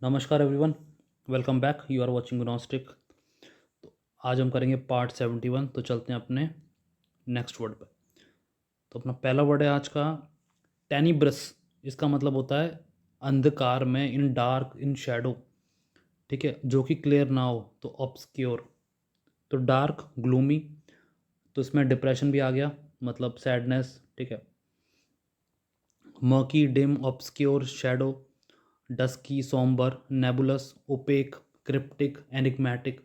नमस्कार everyone, welcome back. You are watching Gnostic. तो आज हम करेंगे पार्ट 71। तो चलते हैं अपने नेक्स्ट वर्ड पे। तो अपना पहला वर्ड है आज का टेनिब्रस। इसका मतलब होता है अंधकार में, इन डार्क, इन शैडो। ठीक है, जो कि क्लियर ना हो तो ऑब्सक्योर। तो डार्क, ग्लूमी, तो इसमें डिप्रेशन भी आ गया, मतलब सैडनेस। ठीक है, murky, dim, obscure, shadow, dusky, sombre, nebulous, opaque, cryptic, enigmatic.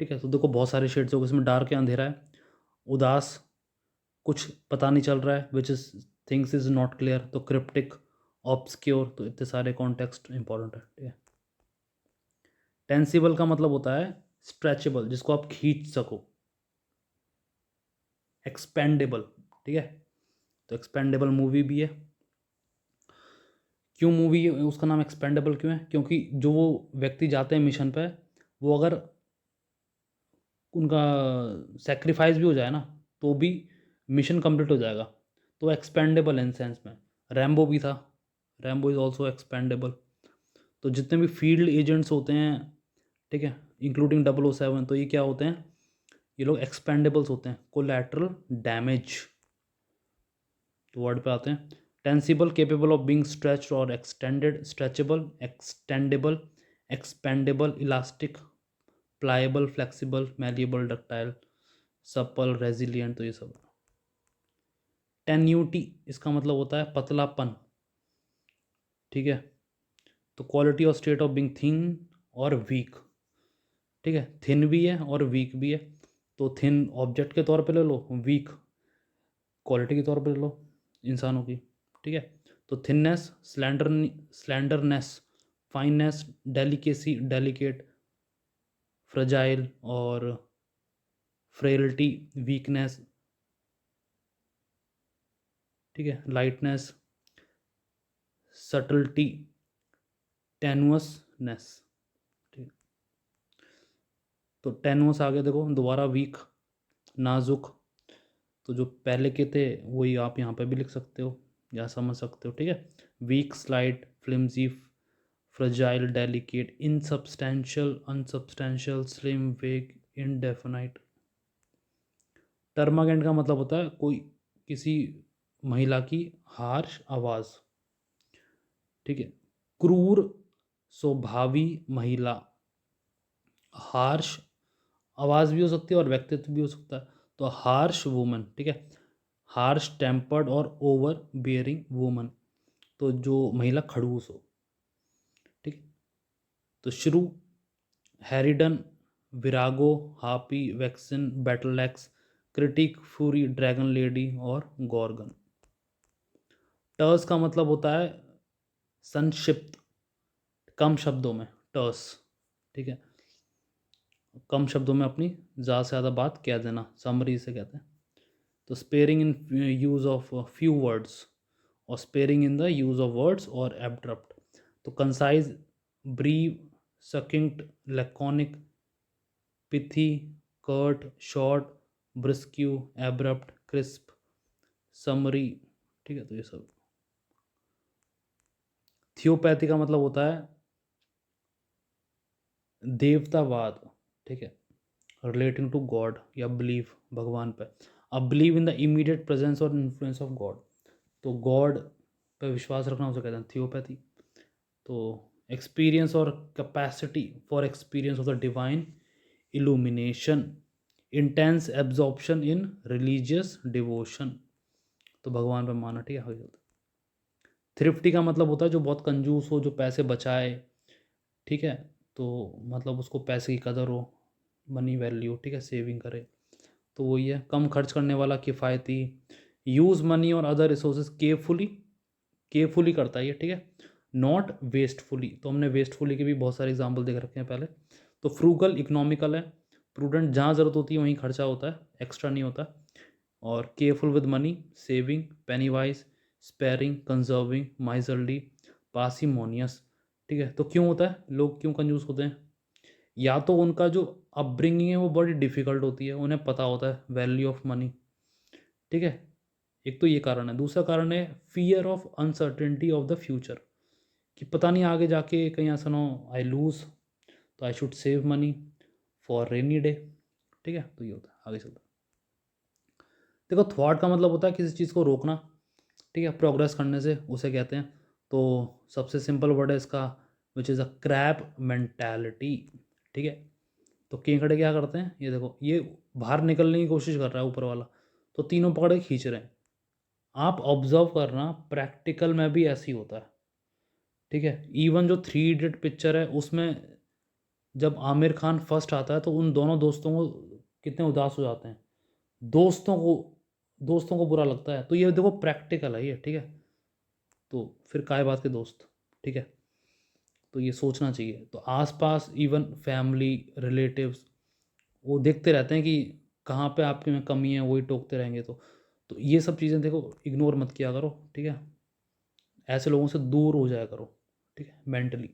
ठीक है, तो देखो बहुत सारे शेड्स हो गए इसमें। डार्क है, अंधेरा है। उदास, कुछ पता नहीं चल रहा है, which is things is not clear. तो क्रिप्टिक, ऑब्सक्योर। तो इतने सारे कॉन्टेक्स्ट इंपॉर्टेंट है। ठीक है, टेंसिबल का मतलब होता है स्ट्रेचेबल, जिसको आप खींच सको। एक्सपेंडेबल, ठीक है, तो एक्सपेंडेबल मूवी भी है। क्यों मूवी उसका नाम एक्सपेंडेबल क्यों है? क्योंकि जो वो व्यक्ति जाते हैं मिशन पे, वो अगर उनका सेक्रीफाइस भी हो जाए ना, तो भी मिशन कंप्लीट हो जाएगा। तो एक्सपेंडेबल इन सेंस में। रैम्बो भी था, रैम्बो इज़ ऑल्सो एक्सपेंडेबल। तो जितने भी फील्ड एजेंट्स होते हैं, ठीक है, इंक्लूडिंग 007, तो ये क्या होते हैं? ये लोग एक्सपेंडेबल्स होते हैं। Collateral damage. तो वर्ड पे आते हैं। Tensible, capable of being stretched और extended. Stretchable, extendable, expandable, elastic, pliable, flexible, malleable, ductile, supple, resilient. तो ये सब। टेन्यूटी, इसका मतलब होता है पतलापन। ठीक है, तो क्वालिटी और स्टेट ऑफ बीइंग थिन और वीक। ठीक है, थिन भी है और वीक भी है। तो थिन ऑब्जेक्ट के तौर पे ले लो, वीक क्वालिटी के तौर पे ले लो इंसानों की। ठीक है, तो thinness, slenderness, fineness, delicacy, delicate, fragile और फ्रेलिटी, वीकनेस। ठीक है, लाइटनेस, सटल्टी, टेनुअसनेस। ठीक, तो टेनुअस आगे देखो दोबारा, वीक, नाजुक। तो जो पहले के थे वही आप यहाँ पे भी लिख सकते हो या समझ सकते हो। ठीक है, weak, slight, flimsy, fragile, delicate, insubstantial, unsubstantial, slim, vague, indefinite. Termagant का मतलब होता है कोई किसी महिला की हार्श आवाज़। ठीक है, क्रूर स्वभावी महिला। हार्श आवाज़ भी हो सकती है और व्यक्तित्व भी हो सकता है। तो हार्श वुमन। ठीक है, हार्श टेम्पर्ड और ओवर बियरिंग वुमन, तो जो महिला खड़ूस हो। ठीक है, तो शुरू, harridan, virago, harpy, vixen, battleaxe, critic, fury, dragon lady और गॉर्गन। टर्स का मतलब होता है संक्षिप्त, कम शब्दों में। टर्स, ठीक है, कम शब्दों में अपनी ज़्यादा से ज़्यादा बात कह देना, समरी से कहते हैं। तो sparing in use of few words, और sparing in the use of words और एब्रप्ट। तो concise, brief, succinct, laconic, pithy, curt, short, brusque, abrupt, crisp, summary. ठीक है, तो ये सब। थियोपैथी का मतलब होता है देवतावाद। ठीक है, रिलेटिंग टू गॉड या बिलीव भगवान पे। अब believe in the immediate presence और इन्फ्लुएंस ऑफ गॉड। तो गॉड पे विश्वास रखना उसे कहते हैं थियोपैथी। तो एक्सपीरियंस और capacity for experience of the divine illumination, intense absorption in religious devotion. तो भगवान पे माना। ठीक है, हो जाता है। थ्रिफ्टी का मतलब होता है जो बहुत कंजूस हो, जो पैसे बचाए। ठीक है, तो मतलब उसको पैसे की कदर हो, मनी वैल्यू। ठीक है, सेविंग करे। तो वही है, कम खर्च करने वाला, किफ़ायती, यूज़ मनी और अदर रिसोर्सेज केयरफुली, केयरफुली करता है ये। ठीक है, नॉट वेस्टफुली। तो हमने वेस्टफुली के भी बहुत सारे एग्जाम्पल देख रखे हैं पहले। तो फ्रूगल, इकोनॉमिकल है। प्रूडेंट, जहाँ ज़रूरत होती है वहीं खर्चा होता है, एक्स्ट्रा नहीं होता। और careful with money, saving, penny-wise, sparing, conserving, miserly, parsimonious. ठीक है, तो क्यों होता है, लोग क्यों कंजूस होते हैं? या तो उनका जो अपब्रिंगिंग है वो बड़ी डिफ़िकल्ट होती है, उन्हें पता होता है वैल्यू ऑफ मनी। ठीक है, एक तो ये कारण है। दूसरा कारण है fear of uncertainty of the future, कि पता नहीं आगे जाके कहीं ऐसा ना हो आई लूज़, तो I should save money for rainy day. ठीक है, तो ये होता है। आगे चलता है। देखो थॉट का मतलब होता है किसी चीज़ को रोकना, ठीक है, प्रोग्रेस करने से, उसे कहते हैं। तो सबसे सिंपल वर्ड है इसका विच इज़ अ क्रैब मेंटालिटी। ठीक है, तो केकड़े क्या करते हैं, ये देखो ये बाहर निकलने की कोशिश कर रहा है ऊपर वाला, तो तीनों पकड़ के खींच रहे हैं। आप ऑब्जर्व करना प्रैक्टिकल में भी ऐसे ही होता है। ठीक है, इवन जो थ्री इडियट पिक्चर है उसमें जब आमिर खान फर्स्ट आता है तो उन दोनों दोस्तों को कितने उदास हो जाते हैं, दोस्तों को बुरा लगता है। तो ये देखो प्रैक्टिकल है ये। ठीक है, तो फिर काय बात के दोस्त। ठीक है, तो ये सोचना चाहिए। तो आसपास इवन फैमिली रिलेटिव्स वो देखते रहते हैं कि कहाँ पे आपके में कमी है, वही टोकते रहेंगे। तो ये सब चीज़ें देखो इग्नोर मत किया करो। ठीक है, ऐसे लोगों से दूर हो जाया करो। ठीक है, मेंटली।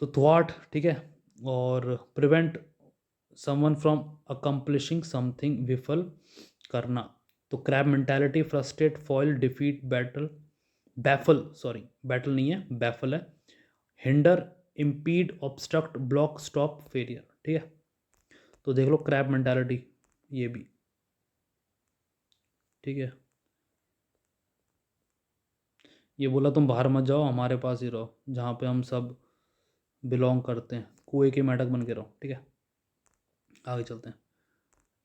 तो थॉट, ठीक है, और prevent someone from accomplishing something, विफल करना। तो crab mentality frustrate foil defeat battle baffle, sorry battle नहीं है बैफल है, hinder impede obstruct block stop failure. ठीक है, तो देख लो क्रैब मेंटालिटी ये भी। ठीक है, ये बोला तुम बाहर मत जाओ, हमारे पास ही रहो जहाँ पे हम सब बिलोंग करते हैं, कुएं के मेंढक बन के रहो। ठीक है, आगे चलते हैं।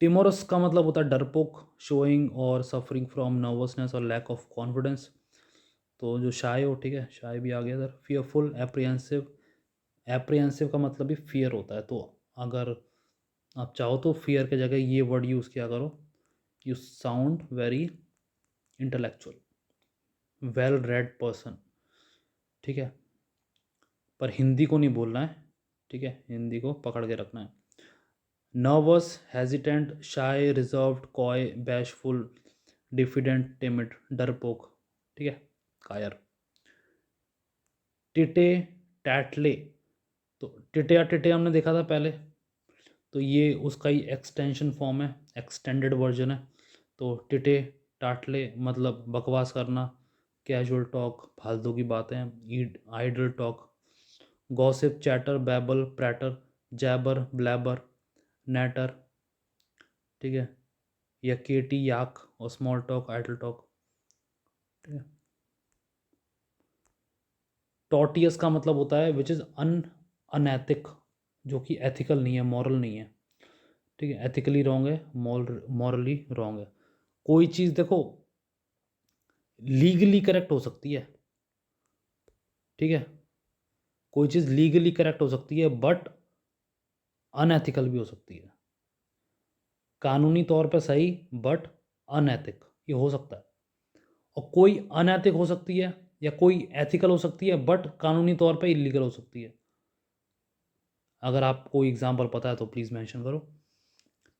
टिमोरस का मतलब होता है डरपोक, शोइंग और सफरिंग फ्रॉम नर्वसनेस और लैक ऑफ कॉन्फिडेंस। तो जो शाय हो, ठीक है, शाय भी आ गया सर। फियरफुल, एप्रिहेंसिव, एप्रिहेंसिव का मतलब भी फियर होता है। तो अगर आप चाहो तो फियर के जगह ये वर्ड यूज़ किया करो, you sound very intellectual, well read person. ठीक है, पर हिंदी को नहीं बोलना है। ठीक है, हिंदी को पकड़ के रखना है। नर्वस, हेजिटेंट, शाय, reserved, coy, bashful, diffident, timid, डरपोक। ठीक है, कायर। टिटे, टैटले, तो टिटे या टिटे हमने देखा था पहले, तो ये उसका ही एक्सटेंशन फॉर्म है, एक्सटेंडेड वर्जन है। तो टिटे टाटले मतलब बकवास करना, कैजुअल टॉक, फालतू की बातें, idle talk. Gossip, chatter, babble, prattle, jabber, blabber, natter. ठीक है, या केटी, याक, और स्मॉल टॉक, आइडल टॉक। ठीक है, टॉटियस का मतलब होता है विच इज़ अनैतिक, जो कि एथिकल नहीं है, मॉरल नहीं है। ठीक है, एथिकली रॉन्ग है, मॉरली रॉन्ग है। कोई चीज़ देखो लीगली करेक्ट हो सकती है। ठीक है, कोई चीज़ लीगली करेक्ट हो सकती है बट अनएथिकल भी हो सकती है। कानूनी तौर पे सही बट अनैतिक, ये हो सकता है। और कोई अनैतिक हो सकती है या कोई एथिकल हो सकती है बट कानूनी तौर पे इलीगल हो सकती है। अगर आपको कोई एग्जांपल पता है तो प्लीज़ मेंशन करो।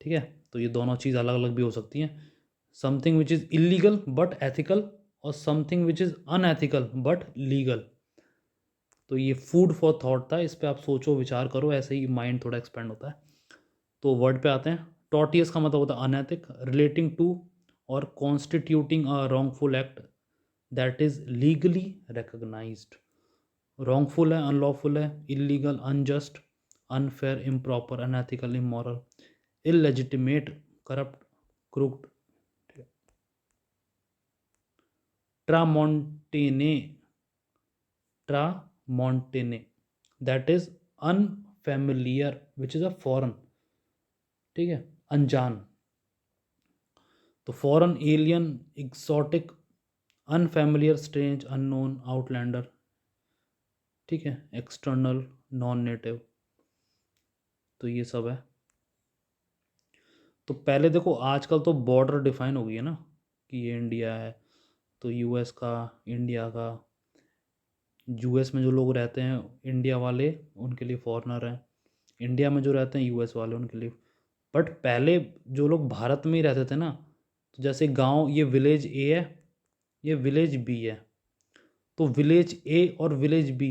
ठीक है, तो ये दोनों चीज़ अलग अलग भी हो सकती हैं। Something which is illegal but ethical, और something which is unethical but legal. तो ये फूड फॉर थॉट था, इस पर आप सोचो विचार करो, ऐसे ही माइंड थोड़ा एक्सपेंड होता है। तो वर्ड पे आते हैं। टॉटियस का मतलब होता है अनैतिक, रिलेटिंग टू और constituting a wrongful act that is legally recognized. Wrongful है, अनलॉफुल है, illegal, unjust, unfair, improper, unethical, immoral, illegitimate, corrupt, crooked. Tramontane, tramontane that is unfamiliar which is a foreign. ठीक है, अनजान। तो foreign, alien, exotic, unfamiliar, strange, unknown, outlander. ठीक है, external, non native. तो ये सब है। तो पहले देखो आजकल तो बॉर्डर डिफाइन हो गई है ना, कि ये इंडिया है, तो यूएस का, इंडिया का। यूएस में जो लोग रहते हैं इंडिया वाले, उनके लिए फॉरेनर हैं। इंडिया में जो रहते हैं यूएस वाले, उनके लिए। बट पहले जो लोग भारत में ही रहते थे ना, तो जैसे गांव, ये विलेज ए है, ये विलेज बी है, तो विलेज ए और विलेज बी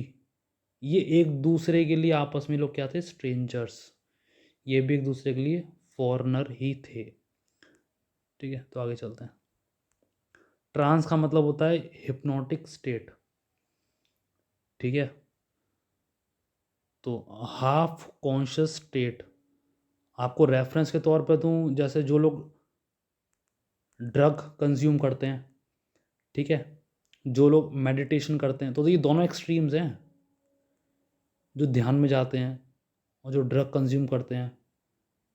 ये एक दूसरे के लिए आपस में लोग क्या थे, स्ट्रेंजर्स। ये भी एक दूसरे के लिए फॉरेनर ही थे। ठीक है, तो आगे चलते हैं। ट्रांस का मतलब होता है हिप्नोटिक स्टेट। ठीक है। तो हाफ कॉन्शियस स्टेट आपको रेफरेंस के तौर पे दूं, जैसे जो लोग ड्रग कंज्यूम करते हैं, ठीक है, जो लोग मेडिटेशन करते हैं, तो ये दोनों एक्सट्रीम्स हैं, जो ध्यान में जाते हैं और जो ड्रग कंज्यूम करते हैं,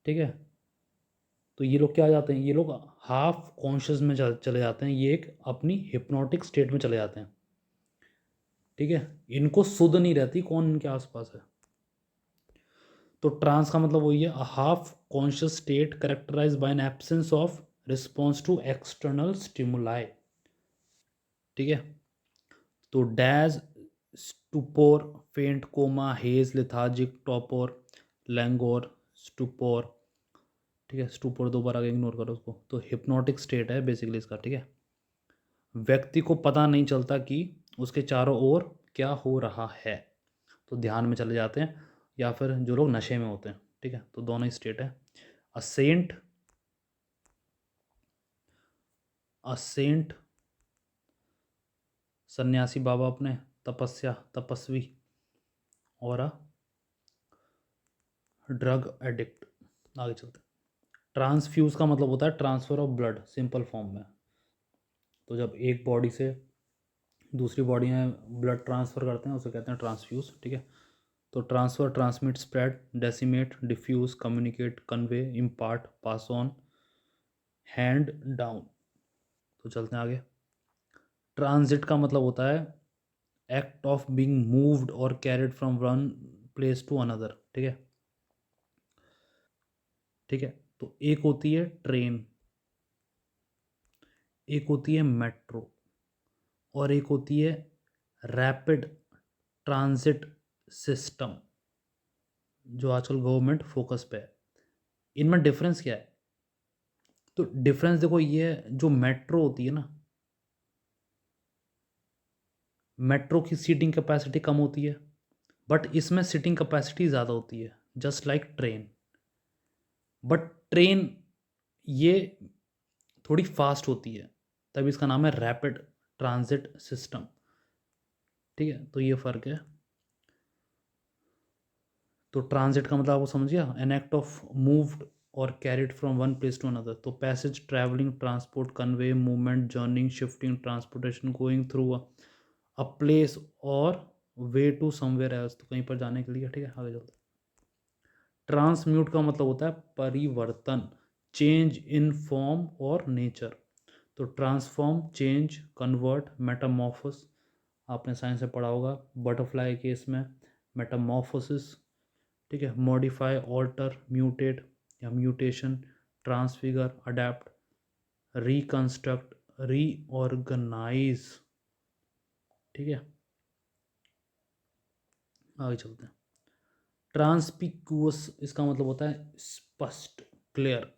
ठीक है। तो ये लोग क्या आ जाते हैं, ये लोग हाफ कॉन्शियस में चले जाते हैं, ये एक अपनी हिप्नोटिक स्टेट में चले जाते हैं, ठीक है। इनको सुध नहीं रहती कौन इनके आसपास है। तो ट्रांस का मतलब वही है, half conscious state characterize by an absence of response to external stimuli, ठीक है। तो daze, stupor, faint, coma, haze, lethargic, torpor, languor, stupor, ठीक है। स्टुपोर दो बार आगे इग्नोर करो उसको। तो हिप्नोटिक स्टेट है बेसिकली इसका, ठीक है। व्यक्ति को पता नहीं चलता कि उसके चारों ओर क्या हो रहा है, तो ध्यान में चले जाते हैं, या फिर जो लोग नशे में होते हैं, ठीक है। तो दोनों ही स्टेट है। अ सेंट, अ सेंट सन्यासी बाबा अपने, तपस्या तपस्वी, और अ ड्रग एडिक्ट। आगे चलते हैं। ट्रांसफ्यूज का मतलब होता है transfer of blood, simple form में। तो जब एक बॉडी से दूसरी बॉडी में ब्लड ट्रांसफ़र करते हैं उसे कहते हैं ट्रांसफ्यूज, ठीक है। तो transfer, transmit, spread, decimate, diffuse, communicate, convey, impart, pass on, hand down. तो चलते हैं आगे। ट्रांजिट का मतलब होता है एक्ट ऑफ बीइंग मूव्ड और carried from one place to another, ठीक है, ठीक है। तो एक होती है ट्रेन, एक होती है मेट्रो, और एक होती है रैपिड ट्रांजिट सिस्टम, जो आजकल गवर्नमेंट फोकस पे है। इनमें डिफरेंस क्या है? तो डिफरेंस देखो, ये है, जो मेट्रो होती है ना, मेट्रो की सीटिंग कैपेसिटी कम होती है, बट इसमें सीटिंग कैपेसिटी ज़्यादा होती है, just like train. But train ये थोड़ी फास्ट होती है, तभी इसका नाम है रैपिड ट्रांजिट सिस्टम, ठीक है। तो ये फ़र्क है। तो ट्रांजिट का मतलब आपको समझ गया, एन एक्ट ऑफ मूव्ड और carried from one place to another. तो passage, travelling, transport, convey, movement, journeying, shifting, transportation, going through a place और वे टू समवेयर एल्स, तो कहीं पर जाने के लिए, ठीक है। आगे चलते हैं। ट्रांसम्यूट का मतलब होता है परिवर्तन, चेंज इन फॉर्म और नेचर। तो ट्रांसफॉर्म, चेंज, कन्वर्ट, मेटामॉर्फोस, आपने साइंस में पढ़ा होगा। बटरफ्लाई केस में मेटामॉर्फोसिस, ठीक है। मॉडिफाई, ऑल्टर, म्यूटेट या mutation, transfigure, adapt, reconstruct, reorganize, ठीक है। आगे चलते हैं। ट्रांसपिक्यूअस, इसका मतलब होता है स्पष्ट, क्लियर।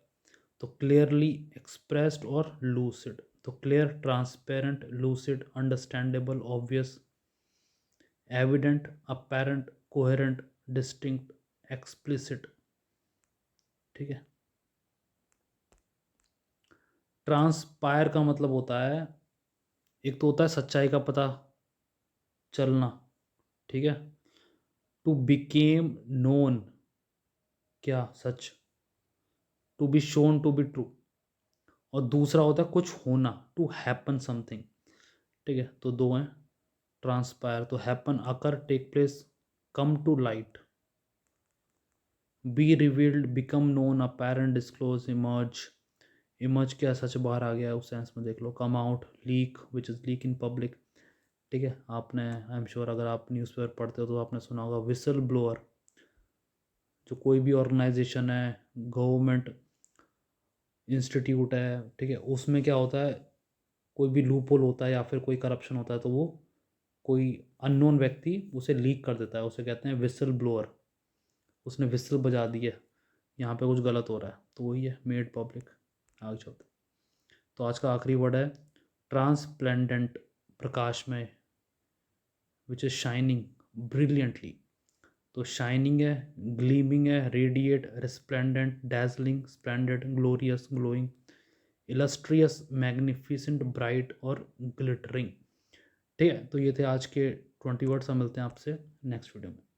तो क्लियरली एक्सप्रेस्ड और लूसिड। तो clear, transparent, lucid, understandable, obvious, evident, apparent, coherent, distinct, explicit, ठीक है। ट्रांसपायर का मतलब होता है, एक तो होता है सच्चाई का पता चलना, ठीक है, टू बिकेम नोन, क्या सच, to be shown to be true, और दूसरा होता है कुछ होना, टू हैपन समथिंग, ठीक है। तो दो हैं ट्रांसपायर। तो happen, occur, take place, come to light, be revealed, become known, apparent, disclose, emerge. Emerge क्या, सच बाहर आ गया, उस सेंस में देख लो। Come out, leak, which is leak in public, ठीक है। आपने, आई एम श्योर, अगर आप न्यूज़पेपर पढ़ते हो तो आपने सुना होगा विसल ब्लोअर। जो कोई भी ऑर्गेनाइजेशन है, गवर्नमेंट इंस्टीट्यूट है, ठीक है, उसमें क्या होता है, कोई भी लूप होल होता है या फिर कोई करप्शन होता है, तो वो कोई अननोन व्यक्ति उसे लीक कर देता है, उसे कहते हैं विसल ब्लोअर। उसने विसल बजा दी है, यहाँ पे कुछ गलत हो रहा है, तो वही है मेड पब्लिक। आगे चलते। तो आज का आखिरी वर्ड है ट्रांसप्लेंडेंट, प्रकाश में, विच इज़ शाइनिंग ब्रिलियंटली। तो शाइनिंग है, ग्लीमिंग है, radiate, resplendent, dazzling, splendid, glorious, glowing, illustrious, magnificent, bright और ग्लिटरिंग, ठीक है। तो ये थे आज के 20 वर्ड्स। हम मिलते हैं आपसे नेक्स्ट वीडियो में।